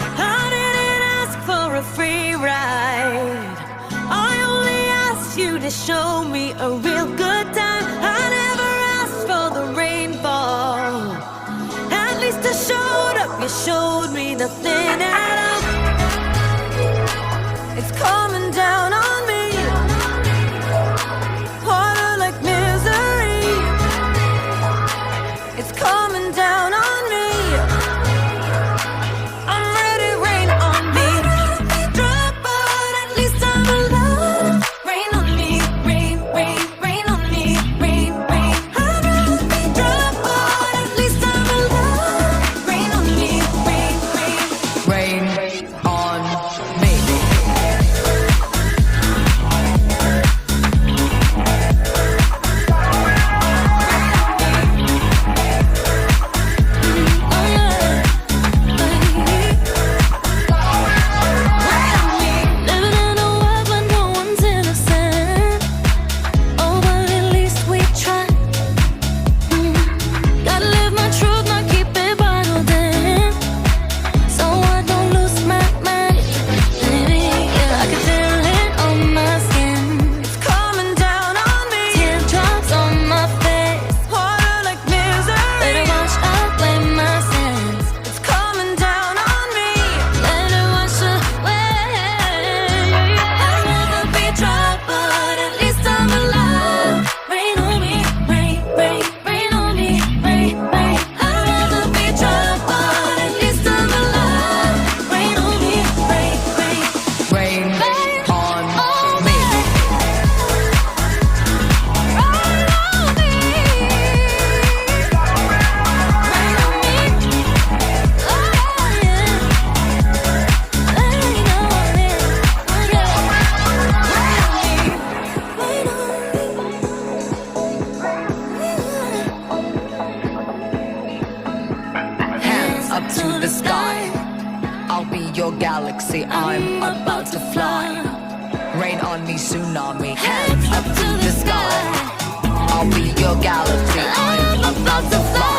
I didn't ask for a free ride. I only asked you to show me a real good time. I never asked for the rainfall. At least I showed up, you showed me nothing at all. It's coming down on me. Water like misery. It's coming down on me. I'm ready, rain on me. Drop, but at least I'm alive. Rain on me, rain, rain, rain on me, rain, rain. I'd rather be drop, but at least I'm alive. Rain on me, rain, rain. Rain on me. Living in a world where no one's innocent. Oh, but at least we try. Gotta live my truth, not keep it bottled in, so I don't lose my mind. Baby, yeah, I can feel it on my skin. It's coming down on me. Teardrops on my face. Water like misery. Let it wash away my sins. It's coming down on me. Let it wash away. I'd rather be dry, but at least I'm alive. Rain on me, rain, rain, rain on me, rain, rain. I'd rather be dry, but at least I'm alive. Rain on me, rain, rain. Rain on me. Hands up to the sky. I'll be your galaxy. I'm about to fly. Rain on me, tsunami. Hands up to the sky. I'll be your galaxy. I'm about to fly.